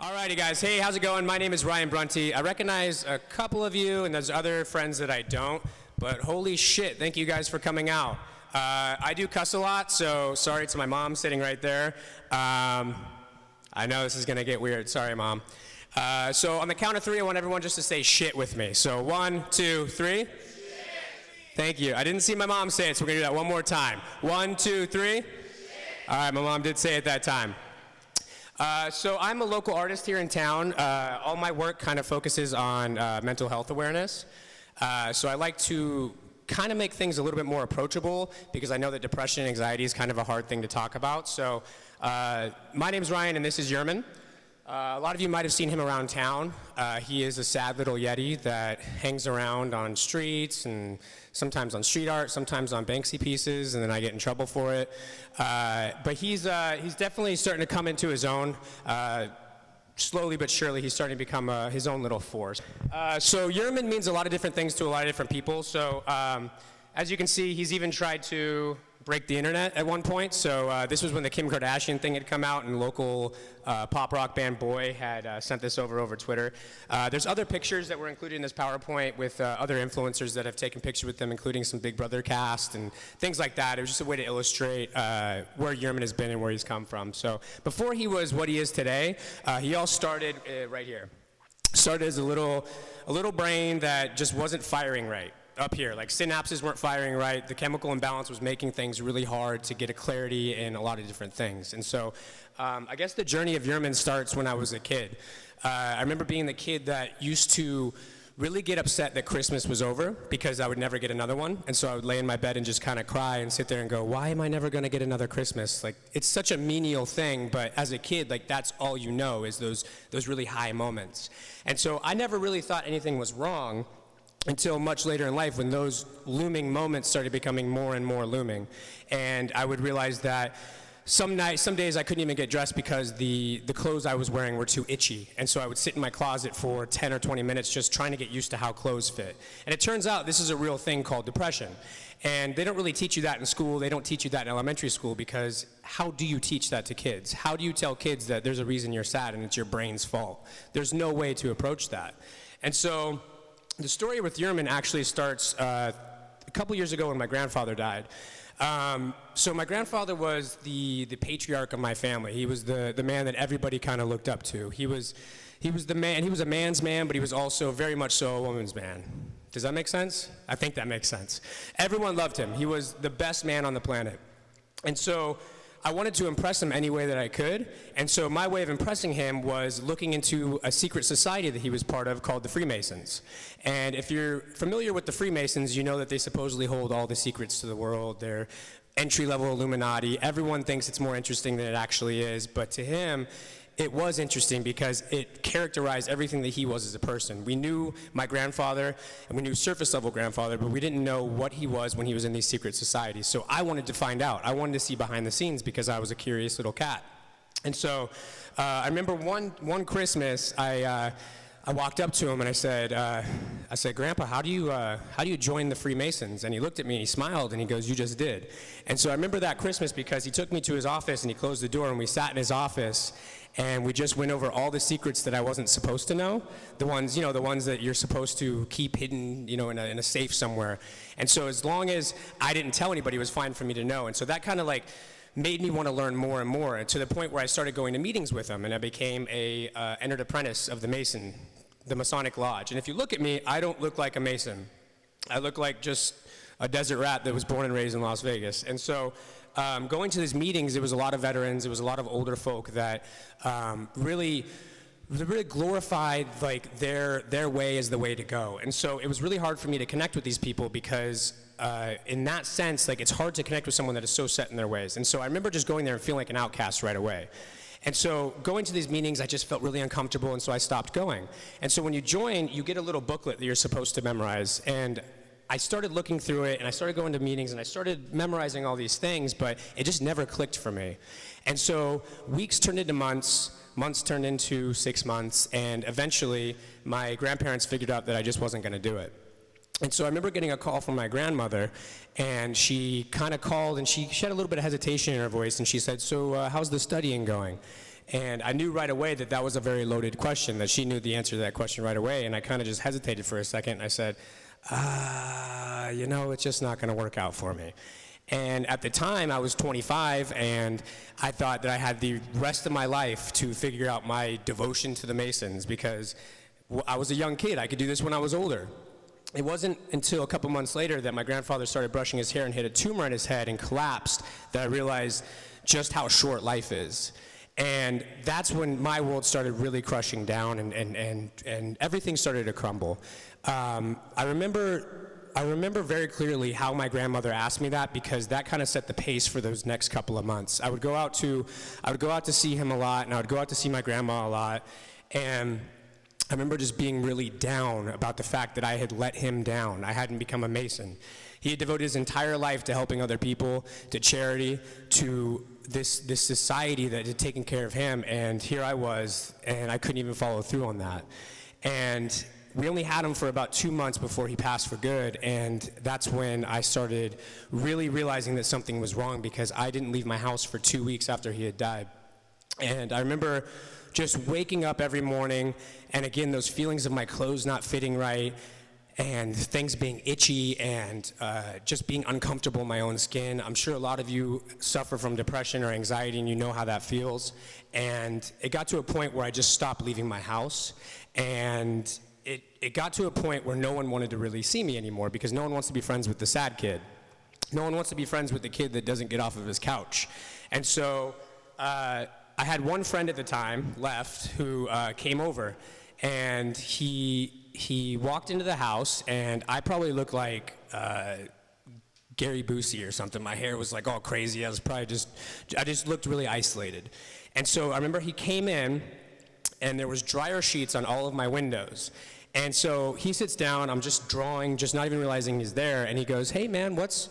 Alrighty guys, hey, how's it going? My name is Brunty. I recognize a couple of you and there's other friends that I don't, but holy shit, thank you guys for coming out. I do cuss a lot, so sorry to my mom sitting right there. I know this is gonna get weird, sorry mom. So on the count of three, I want everyone just to say shit with me. So 1, 2, 3. Shit. Thank you. I didn't see my mom say it, so we're gonna do that one more time. 1, 2, 3. Shit. All right, my mom did say it that time. So I'm a local artist here in town. All my work kind of focuses on mental health awareness. So I like to kind of make things a little bit more approachable because I know that depression and anxiety is kind of a hard thing to talk about. So my name's Ryan and this is Yerman. A lot of you might have seen him around town. He is a sad little Yeti that hangs around on streets and sometimes on street art, sometimes on Banksy pieces, and then I get in trouble for it. But he's definitely starting to come into his own. Slowly but surely, he's starting to become his own little force. So Yerman means a lot of different things to a lot of different people. So as you can see, he's even tried to break the internet at one point. So this was when the Kim Kardashian thing had come out and local pop rock band Boy had sent this over Twitter. There's other pictures that were included in this PowerPoint with other influencers that have taken pictures with them, including some Big Brother cast and things like that. It was just a way to illustrate where Yerman has been and where he's come from. So before he was what he is today, he all started right here. Started as a little brain that just wasn't firing right. Up here, like synapses weren't firing right, the chemical imbalance was making things really hard to get a clarity in a lot of different things. And so I guess the journey of Yerman starts when I was a kid. I remember being the kid that used to really get upset that Christmas was over because I would never get another one. And so I would lay in my bed and just kind of cry and sit there and go, why am I never gonna get another Christmas? Like, it's such a menial thing, but as a kid, like that's all you know is those really high moments. And so I never really thought anything was wrong until much later in life when those looming moments started becoming more and more looming. And I would realize that some days I couldn't even get dressed because the clothes I was wearing were too itchy. And so I would sit in my closet for 10 or 20 minutes just trying to get used to how clothes fit. And it turns out this is a real thing called depression. And they don't really teach you that in school. They don't teach you that in elementary school because how do you teach that to kids? How do you tell kids that there's a reason you're sad and it's your brain's fault? There's no way to approach that. And so the story with Yurman actually starts a couple years ago when my grandfather died. So my grandfather was the patriarch of my family. He was the man that everybody kind of looked up to. He was the man. He was a man's man, but he was also very much so a woman's man. Does that make sense? I think that makes sense. Everyone loved him. He was the best man on the planet. And so I wanted to impress him any way that I could, and so my way of impressing him was looking into a secret society that he was part of called the Freemasons. And if you're familiar with the Freemasons, you know that they supposedly hold all the secrets to the world. They're entry-level Illuminati. Everyone thinks it's more interesting than it actually is, but to him, it was interesting because it characterized everything that he was as a person. We knew my grandfather, and we knew surface-level grandfather, but we didn't know what he was when he was in these secret societies. So I wanted to find out. I wanted to see behind the scenes because I was a curious little cat. And so I remember one Christmas, I walked up to him and I said, Grandpa, how do you join the Freemasons? And he looked at me and he smiled and he goes, you just did. And so I remember that Christmas because he took me to his office and he closed the door and we sat in his office and we just went over all the secrets that I wasn't supposed to know, the ones that you're supposed to keep hidden, in a safe somewhere. And so as long as I didn't tell anybody, it was fine for me to know. And so that kind of like made me want to learn more and more, and to the point where I started going to meetings with him, and I became a entered apprentice of the Masonic Lodge. And if you look at me, I don't look like a Mason. I look like just a desert rat that was born and raised in Las Vegas. And so going to these meetings, it was a lot of veterans, it was a lot of older folk that really glorified like their way as the way to go. And so it was really hard for me to connect with these people because in that sense, like it's hard to connect with someone that is so set in their ways. And so I remember just going there and feeling like an outcast right away. And so going to these meetings, I just felt really uncomfortable, and so I stopped going. And so when you join, you get a little booklet that you're supposed to memorize. And I started looking through it, and I started going to meetings, and I started memorizing all these things, but it just never clicked for me. And so weeks turned into months, months turned into 6 months, and eventually my grandparents figured out that I just wasn't gonna do it. And so I remember getting a call from my grandmother, and she kind of called, and she had a little bit of hesitation in her voice, and she said, so how's the studying going? And I knew right away that that was a very loaded question, that she knew the answer to that question right away, and I kind of just hesitated for a second, and I said, you know, it's just not gonna work out for me. And at the time, I was 25, and I thought that I had the rest of my life to figure out my devotion to the Masons, because I was a young kid. I could do this when I was older. It wasn't until a couple months later that my grandfather started brushing his hair and hit a tumor in his head and collapsed that I realized just how short life is. And that's when my world started really crushing down, and everything started to crumble. I remember very clearly how my grandmother asked me that, because that kind of set the pace for those next couple of months. I would go out to see him a lot, and I would go out to see my grandma a lot, and I remember just being really down about the fact that I had let him down. I hadn't become a Mason. He had devoted his entire life to helping other people, to charity, to this society that had taken care of him, and here I was, and I couldn't even follow through on that. And we only had him for about 2 months before he passed for good, and that's when I started really realizing that something was wrong, because I didn't leave my house for 2 weeks after he had died. And I remember just waking up every morning, and again, those feelings of my clothes not fitting right, and things being itchy, and just being uncomfortable in my own skin. I'm sure a lot of you suffer from depression or anxiety, and you know how that feels. And it got to a point where I just stopped leaving my house, and it got to a point where no one wanted to really see me anymore, because no one wants to be friends with the sad kid. No one wants to be friends with the kid that doesn't get off of his couch. And so I had one friend at the time left who came over, and he walked into the house, and I probably looked like Gary Busey or something. My hair was like all crazy. I just looked really isolated. And so I remember he came in, and there was dryer sheets on all of my windows. And so he sits down, I'm just drawing, just not even realizing he's there, and he goes, hey man, what's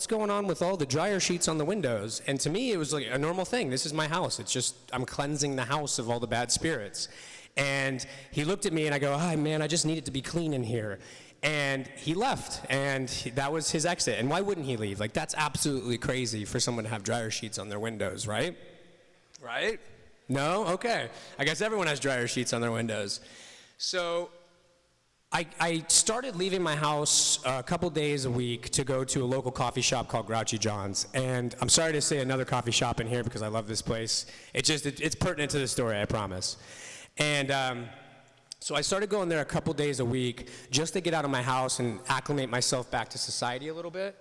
going on with all the dryer sheets on the windows? And to me, it was like a normal thing. This is my house. It's just, I'm cleansing the house of all the bad spirits. And he looked at me, and I go, hi man, I just need it to be clean in here. And he left, and that was his exit. And why wouldn't he leave? Like, that's absolutely crazy for someone to have dryer sheets on their windows, right? Right? No? Okay. I guess everyone has dryer sheets on their windows. So I started leaving my house a couple days a week to go to a local coffee shop called Grouchy John's. And I'm sorry to say another coffee shop in here, because I love this place. It's pertinent to the story, I promise. And so I started going there a couple days a week just to get out of my house and acclimate myself back to society a little bit.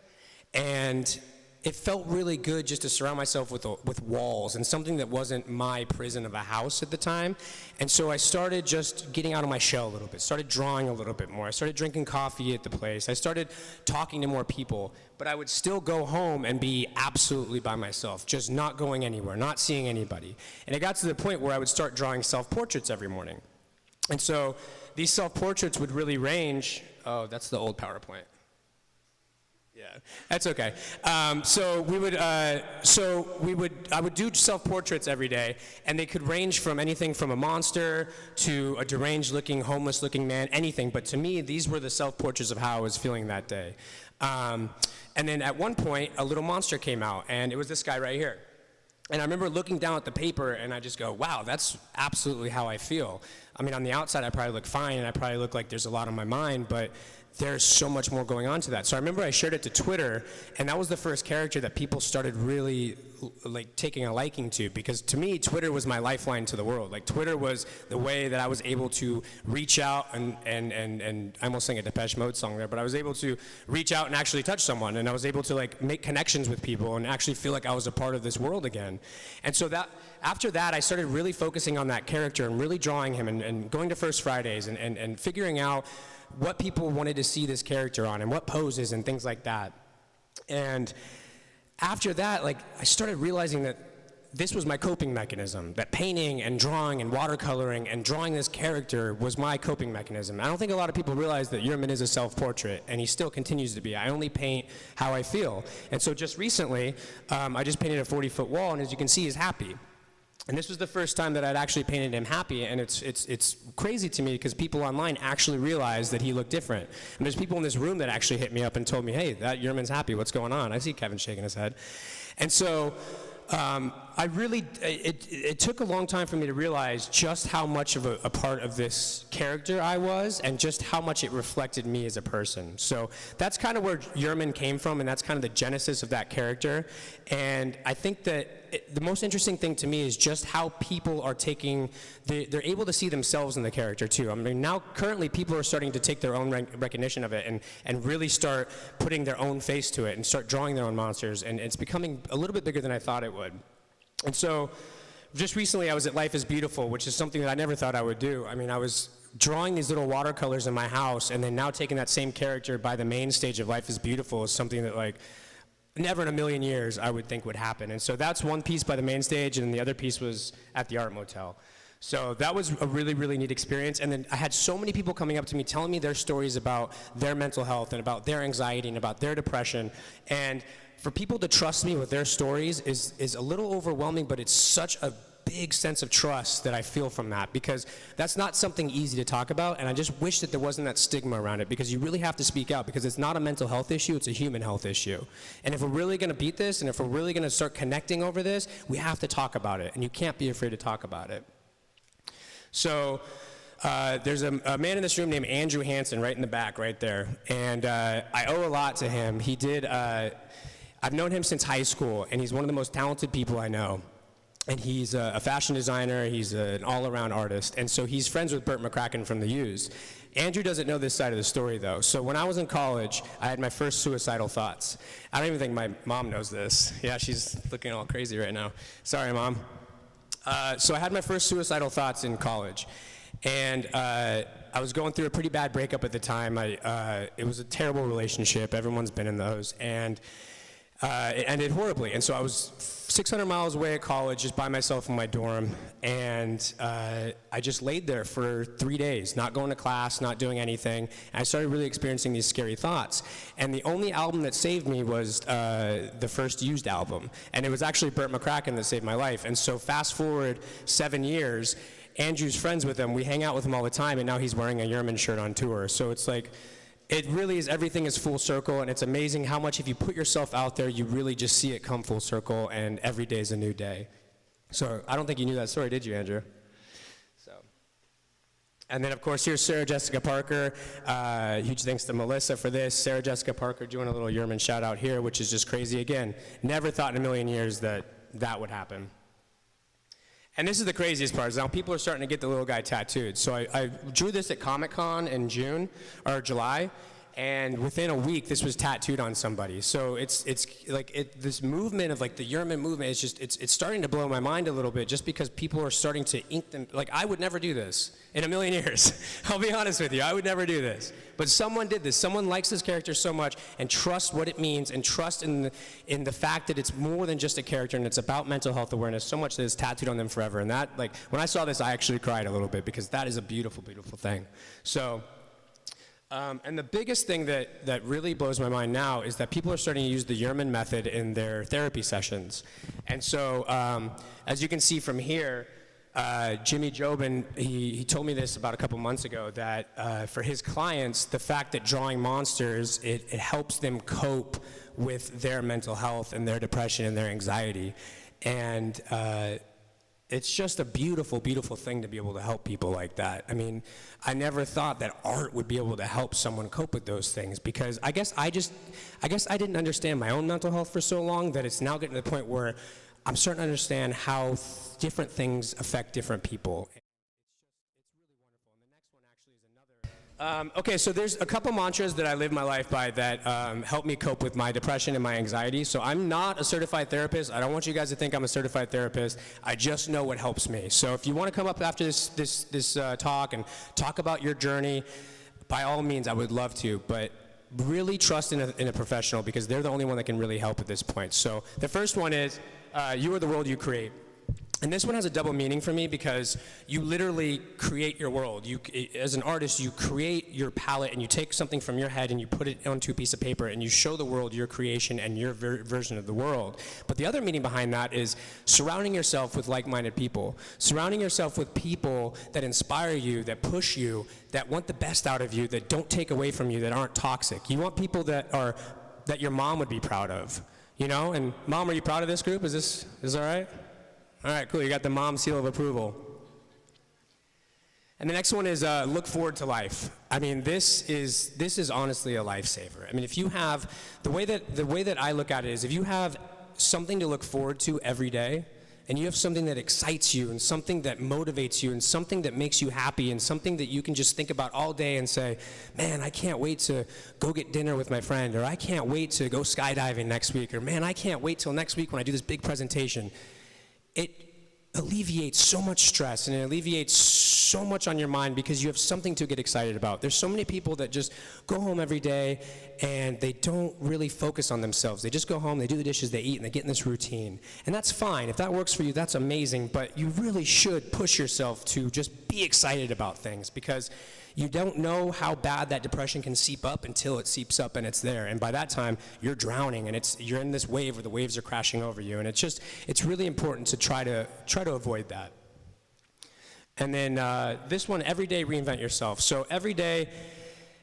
And it felt really good just to surround myself with walls and something that wasn't my prison of a house at the time. And so I started just getting out of my shell a little bit, started drawing a little bit more. I started drinking coffee at the place. I started talking to more people, but I would still go home and be absolutely by myself, just not going anywhere, not seeing anybody. And it got to the point where I would start drawing self-portraits every morning. And so these self-portraits would really range. Oh, that's the old PowerPoint. Yeah, that's okay. I would do self-portraits every day, and they could range from anything from a monster to a deranged-looking, homeless-looking man, anything. But to me, these were the self-portraits of how I was feeling that day. And then at one point, a little monster came out, and it was this guy right here. And I remember looking down at the paper, and I just go, wow, that's absolutely how I feel. I mean, on the outside, I probably look fine, and I probably look like there's a lot on my mind, but there's so much more going on to that. So I remember I shared it to Twitter, and that was the first character that people started really like taking a liking to, because to me, Twitter was my lifeline to the world. Like, Twitter was the way that I was able to reach out and I almost sang a Depeche Mode song there, but I was able to reach out and actually touch someone, and I was able to like make connections with people and actually feel like I was a part of this world again. And so that after that, I started really focusing on that character and really drawing him and going to First Fridays and figuring out what people wanted to see this character on and what poses and things like that. And after that, like, I started realizing that this was my coping mechanism, that painting and drawing and watercoloring and drawing this character was my coping mechanism. I don't think a lot of people realize that Yerman is a self-portrait, and he still continues to be. I only paint how I feel. And so just recently, I just painted a 40-foot wall, and as you can see, he's happy. And this was the first time that I'd actually painted him happy, and it's crazy to me because people online actually realized that he looked different. And there's people in this room that actually hit me up and told me, hey, that Yerman's happy, what's going on? I see Kevin shaking his head. And so, it took a long time for me to realize just how much of a part of this character I was and just how much it reflected me as a person. So that's kind of where Yurman came from, and that's kind of the genesis of that character. And I think that the most interesting thing to me is just how people are taking, they're able to see themselves in the character too. I mean, now currently people are starting to take their own recognition of it and really start putting their own face to it and start drawing their own monsters, and it's becoming a little bit bigger than I thought it would. And so just recently I was at Life is Beautiful, which is something that I never thought I would do. I mean, I was drawing these little watercolors in my house, and then now taking that same character by the main stage of Life is Beautiful is something that, like, never in a million years I would think would happen. And so that's one piece by the main stage, and the other piece was at the Art Motel. So that was a really, really neat experience. And then I had so many people coming up to me telling me their stories about their mental health and about their anxiety and about their depression. And for people to trust me with their stories is a little overwhelming, but it's such a big sense of trust that I feel from that, because that's not something easy to talk about, and I just wish that there wasn't that stigma around it, because you really have to speak out, because it's not a mental health issue, it's a human health issue. And if we're really going to beat this, and if we're really going to start connecting over this, we have to talk about it, and you can't be afraid to talk about it. So there's a man in this room named Andrew Hansen right in the back right there, and I owe a lot to him. He did, I've known him since high school, and he's one of the most talented people I know. And he's a fashion designer, he's an all-around artist, and so he's friends with Burt McCracken from the U's. Andrew doesn't know this side of the story, though. So when I was in college, I had my first suicidal thoughts. I don't even think my mom knows this. Yeah, she's looking all crazy right now. Sorry, Mom. So I had my first suicidal thoughts in college. And I was going through a pretty bad breakup at the time. It was a terrible relationship. Everyone's been in those. And it ended horribly. And so I was 600 miles away at college, just by myself in my dorm, and I just laid there for 3 days, not going to class, not doing anything, and I started really experiencing these scary thoughts. And the only album that saved me was the first Used album, and it was actually Burt McCracken that saved my life. And so fast forward 7 years, Andrew's friends with him, we hang out with him all the time, and now he's wearing a Yerman shirt on tour. So it's like, it really is, everything is full circle, and it's amazing how much if you put yourself out there, you really just see it come full circle, and every day is a new day. So I don't think you knew that story, did you, Andrew? So, and then of course here's Sarah Jessica Parker. Huge thanks to Melissa for this. Sarah Jessica Parker doing a little Yerman shout out here, which is just crazy. Again, never thought in a million years that that would happen. And this is the craziest part, is now people are starting to get the little guy tattooed. So I drew this at Comic-Con in June, or July, and within a week, this was tattooed on somebody. So it's like, this movement of like the Yerman movement is just, it's starting to blow my mind a little bit, just because people are starting to ink them. Like, I would never do this in a million years. I'll be honest with you, I would never do this. But someone did this. Someone likes this character so much and trusts what it means and trust in the fact that it's more than just a character, and it's about mental health awareness so much that it's tattooed on them forever. And that, like, when I saw this, I actually cried a little bit, because that is a beautiful, beautiful thing. So, and the biggest thing that really blows my mind now is that people are starting to use the Yurman method in their therapy sessions. And so, as you can see from here, Jimmy Jobin, he told me this about a couple months ago, that for his clients, the fact that drawing monsters, it helps them cope with their mental health and their depression and their anxiety. And it's just a beautiful, beautiful thing to be able to help people like that. I mean, I never thought that art would be able to help someone cope with those things, because I guess I didn't understand my own mental health for so long that it's now getting to the point where I'm starting to understand how different things affect different people. Okay, so there's a couple mantras that I live my life by that help me cope with my depression and my anxiety. So I'm not a certified therapist. I don't want you guys to think I'm a certified therapist. I just know what helps me. So if you want to come up after this talk and talk about your journey, by all means, I would love to. But really trust in a professional, because they're the only one that can really help at this point. So the first one is, you are the world you create. And this one has a double meaning for me because you literally create your world. As an artist, you create your palette and you take something from your head and you put it onto a piece of paper and you show the world your creation and your version of the world. But the other meaning behind that is surrounding yourself with like-minded people. Surrounding yourself with people that inspire you, that push you, that want the best out of you, that don't take away from you, that aren't toxic. You want people that your mom would be proud of, you know? And Mom, are you proud of this group? Is this all right? All right, cool, you got the mom seal of approval. And the next one is look forward to life. I mean, this is honestly a lifesaver. I mean, if you have, the way that I look at it is if you have something to look forward to every day, and you have something that excites you, and something that motivates you, and something that makes you happy, and something that you can just think about all day and say, man, I can't wait to go get dinner with my friend, or I can't wait to go skydiving next week, or man, I can't wait till next week when I do this big presentation. It alleviates so much stress and it alleviates so much on your mind because you have something to get excited about. There's so many people that just go home every day and they don't really focus on themselves. They just go home, they do the dishes, they eat, and they get in this routine. And that's fine. If that works for you, that's amazing, but you really should push yourself to just be excited about things because you don't know how bad that depression can seep up until it seeps up and it's there. And by that time, you're drowning and you're in this wave where the waves are crashing over you. And it's really important to try to avoid that. And then this one, every day reinvent yourself. So every day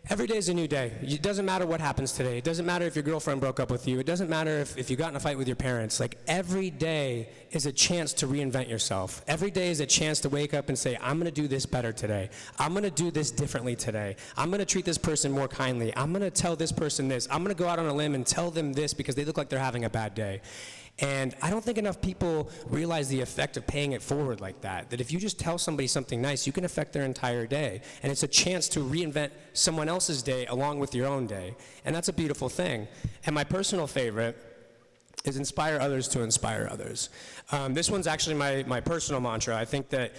is a new day. It doesn't matter what happens today. It doesn't matter if your girlfriend broke up with you. It doesn't matter if you got in a fight with your parents. Like, every day is a chance to reinvent yourself. Every day is a chance to wake up and say, I'm going to do this better today. I'm going to do this differently today. I'm going to treat this person more kindly. I'm going to tell this person this. I'm going to go out on a limb and tell them this because they look like they're having a bad day. And I don't think enough people realize the effect of paying it forward like that. That if you just tell somebody something nice, you can affect their entire day. And it's a chance to reinvent someone else's day along with your own day. And that's a beautiful thing. And my personal favorite is inspire others to inspire others. This one's actually my personal mantra. I think that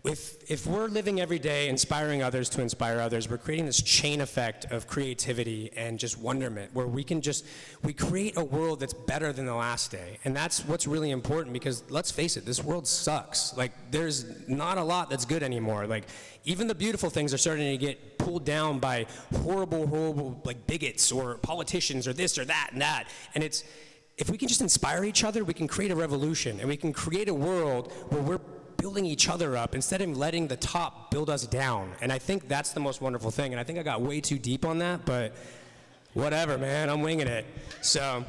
if we're living every day inspiring others to inspire others, we're creating this chain effect of creativity and just wonderment where we create a world that's better than the last day. And that's what's really important because let's face it, this world sucks. Like, there's not a lot that's good anymore. Like, even the beautiful things are starting to get pulled down by horrible like bigots or politicians or this or that and that. And if we can just inspire each other, we can create a revolution and we can create a world where we're building each other up instead of letting the top build us down. And I think that's the most wonderful thing. And I think I got way too deep on that, but whatever, man, I'm winging it. So,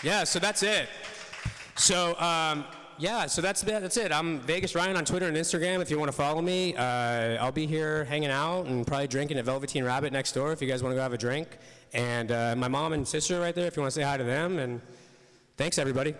yeah, so that's it. So, so that's it. I'm Vegas Ryan on Twitter and Instagram if you want to follow me. I'll be here hanging out and probably drinking at Velveteen Rabbit next door if you guys want to go have a drink. And my mom and sister right there if you want to say hi to them. And thanks, everybody.